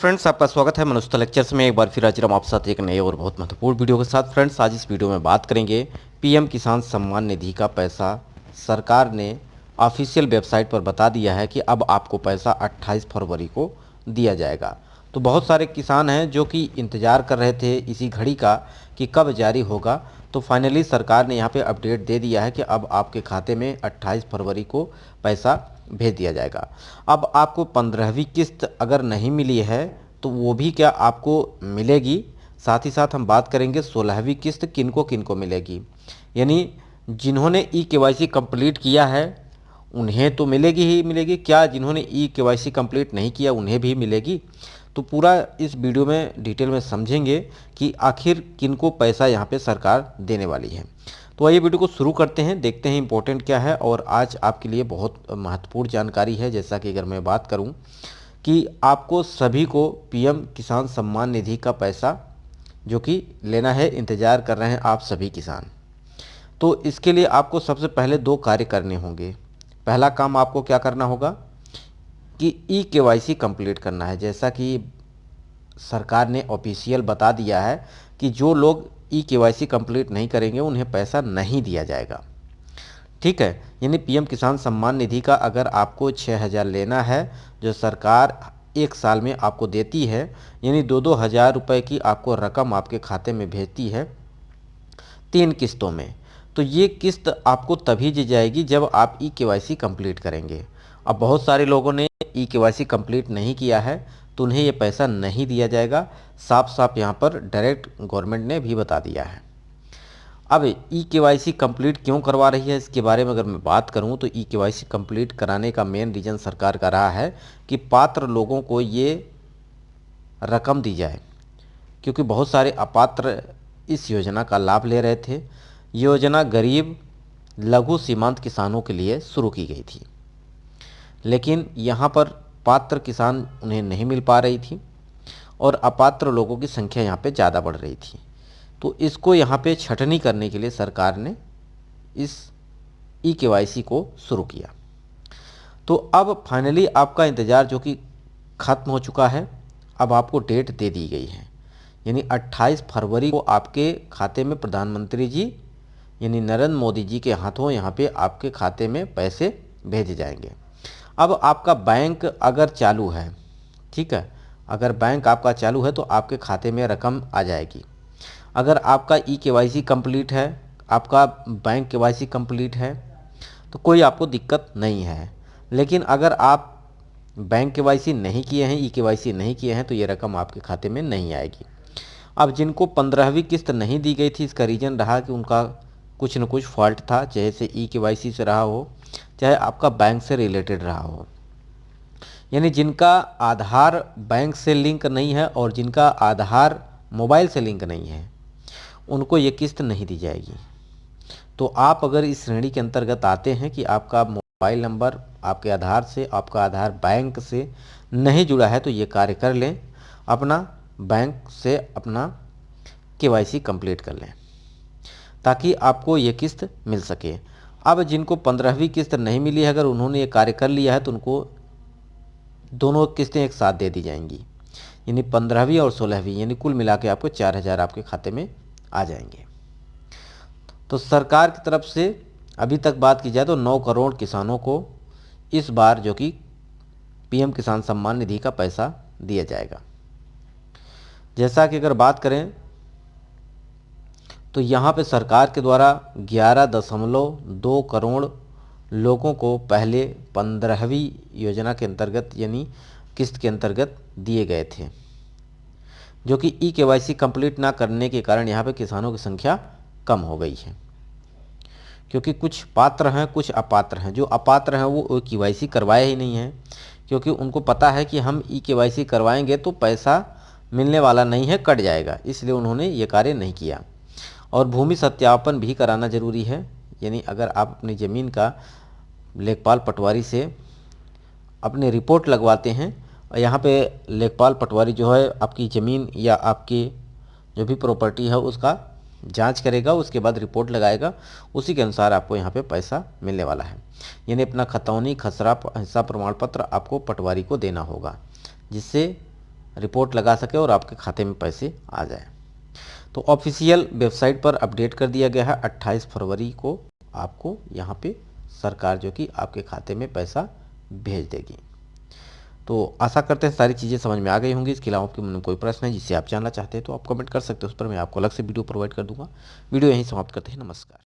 Friends, आपका स्वागत है मनुष्य लेक्चर्स में। एक बार फिर हाजिर हम आप साथ एक नए और बहुत महत्वपूर्ण वीडियो के साथ। फ्रेंड्स, आज इस वीडियो में बात करेंगे पीएम किसान सम्मान निधि का पैसा। सरकार ने ऑफिशियल वेबसाइट पर बता दिया है कि अब आपको पैसा 28 फरवरी को दिया जाएगा। तो बहुत सारे किसान हैं जो कि इंतज़ार कर रहे थे इसी घड़ी का कि कब जारी होगा। तो फाइनली सरकार ने यहाँ पे अपडेट दे दिया है कि अब आपके खाते में 28 फरवरी को पैसा भेज दिया जाएगा। अब आपको 15वीं किस्त अगर नहीं मिली है तो वो भी क्या आपको मिलेगी। साथ ही साथ हम बात करेंगे 16वीं किस्त किनको किनको मिलेगी। यानी जिन्होंने ई-केवाईसी कंप्लीट किया है उन्हें तो मिलेगी ही मिलेगी, क्या जिन्होंने ई-केवाईसी कंप्लीट नहीं किया उन्हें भी मिलेगी। तो पूरा इस वीडियो में डिटेल में समझेंगे कि आखिर किनको पैसा यहाँ पे सरकार देने वाली है। तो आइए वीडियो को शुरू करते हैं, देखते हैं इंपॉर्टेंट क्या है। और आज आपके लिए बहुत महत्वपूर्ण जानकारी है। जैसा कि अगर मैं बात करूं कि आपको सभी को पीएम किसान सम्मान निधि का पैसा जो कि लेना है, इंतज़ार कर रहे हैं आप सभी किसान। तो इसके लिए आपको सबसे पहले दो कार्य करने होंगे। पहला काम आपको क्या करना होगा कि ई-केवाईसी कंप्लीट करना है। जैसा कि सरकार ने ऑफिशियल बता दिया है कि जो लोग ई-केवाईसी कंप्लीट नहीं करेंगे उन्हें पैसा नहीं दिया जाएगा। ठीक है, यानी पीएम किसान सम्मान निधि का अगर आपको 6,000 लेना है जो सरकार एक साल में आपको देती है, यानी 2-2 हज़ार रुपये की आपको रकम आपके खाते में भेजती है 3 किस्तों में। तो ये किस्त आपको तभी दी जाएगी जब आप ई-केवाईसी कंप्लीट करेंगे। अब बहुत सारे लोगों ने ई-केवाईसी कंप्लीट नहीं किया है तो उन्हें ये पैसा नहीं दिया जाएगा। साफ साफ यहाँ पर डायरेक्ट गवर्नमेंट ने भी बता दिया है। अब ई-केवाईसी कंप्लीट क्यों करवा रही है इसके बारे में अगर मैं बात करूं तो ई-केवाईसी कंप्लीट कराने का मेन रीज़न सरकार का रहा है कि पात्र लोगों को ये रकम दी जाए, क्योंकि बहुत सारे अपात्र इस योजना का लाभ ले रहे थे। योजना गरीब लघु सीमांत किसानों के लिए शुरू की गई थी, लेकिन यहाँ पर पात्र किसान उन्हें नहीं मिल पा रही थी और अपात्र लोगों की संख्या यहाँ पे ज़्यादा बढ़ रही थी। तो इसको यहाँ पे छटनी करने के लिए सरकार ने इस ई-केवाईसी को शुरू किया। तो अब फाइनली आपका इंतज़ार जो कि ख़त्म हो चुका है, अब आपको डेट दे दी गई है। यानी 28 फरवरी को आपके खाते में प्रधानमंत्री जी यानी नरेंद्र मोदी जी के हाथों यहाँ पे आपके खाते में पैसे भेजे जाएंगे। अब आपका बैंक अगर चालू है, ठीक है, अगर बैंक आपका चालू है तो आपके खाते में रकम आ जाएगी। अगर आपका ई-केवाईसी कंप्लीट है, आपका बैंक केवाईसी कंप्लीट है तो कोई आपको दिक्कत नहीं है। लेकिन अगर आप बैंक केवाईसी नहीं किए हैं, ई-केवाईसी नहीं किए हैं तो ये रकम आपके खाते में नहीं आएगी। अब जिनको 15वीं किस्त नहीं दी गई थी, इसका रीज़न रहा कि उनका कुछ न कुछ फॉल्ट था, चाहे से ई-केवाईसी से रहा हो चाहे आपका बैंक से रिलेटेड रहा हो। यानी जिनका आधार बैंक से लिंक नहीं है और जिनका आधार मोबाइल से लिंक नहीं है उनको ये किस्त नहीं दी जाएगी। तो आप अगर इस श्रेणी के अंतर्गत आते हैं कि आपका मोबाइल नंबर आपके आधार से, आपका आधार बैंक से नहीं जुड़ा है, तो ये कार्य कर लें, अपना बैंक से अपना केवाईसी कंप्लीट कर लें ताकि आपको ये किस्त मिल सके। अब जिनको 15वीं किस्त नहीं मिली है, अगर उन्होंने ये कार्य कर लिया है तो उनको दोनों किस्तें एक साथ दे दी जाएंगी, यानी 15वीं और 16वीं, यानी कुल मिला के आपको 4,000 आपके खाते में आ जाएंगे। तो सरकार की तरफ से अभी तक बात की जाए तो 9 करोड़ किसानों को इस बार जो कि पीएम किसान सम्मान निधि का पैसा दिया जाएगा। जैसा कि अगर बात करें तो यहाँ पे सरकार के द्वारा 11.2 करोड़ लोगों को पहले 15वीं योजना के अंतर्गत यानी किस्त के अंतर्गत दिए गए थे, जो कि ई-केवाईसी कंप्लीट ना करने के कारण यहाँ पे किसानों की संख्या कम हो गई है। क्योंकि कुछ पात्र हैं, कुछ अपात्र हैं। जो अपात्र हैं वो केवाईसी करवाए ही नहीं हैं, क्योंकि उनको पता है कि हम ई-केवाईसी करवाएंगे तो पैसा मिलने वाला नहीं है, कट जाएगा, इसलिए उन्होंने ये कार्य नहीं किया। और भूमि सत्यापन भी कराना ज़रूरी है। यानी अगर आप अपनी ज़मीन का लेखपाल पटवारी से अपनी रिपोर्ट लगवाते हैं और यहाँ पे लेखपाल पटवारी जो है आपकी ज़मीन या आपकी जो भी प्रॉपर्टी है उसका जांच करेगा, उसके बाद रिपोर्ट लगाएगा, उसी के अनुसार आपको यहाँ पे पैसा मिलने वाला है। यानी अपना खतौनी खसरा हिस्सा प्रमाण पत्र आपको पटवारी को देना होगा, जिससे रिपोर्ट लगा सके और आपके खाते में पैसे आ जाए। तो ऑफिशियल वेबसाइट पर अपडेट कर दिया गया है 28 फरवरी को आपको यहाँ पे सरकार जो कि आपके खाते में पैसा भेज देगी। तो आशा करते हैं सारी चीज़ें समझ में आ गई होंगी। इसके अलावा आपके मन में कोई प्रश्न है जिससे आप जानना चाहते हैं तो आप कमेंट कर सकते हो, उस पर मैं आपको अलग से वीडियो प्रोवाइड कर दूंगा। वीडियो यहीं समाप्त करते हैं। नमस्कार।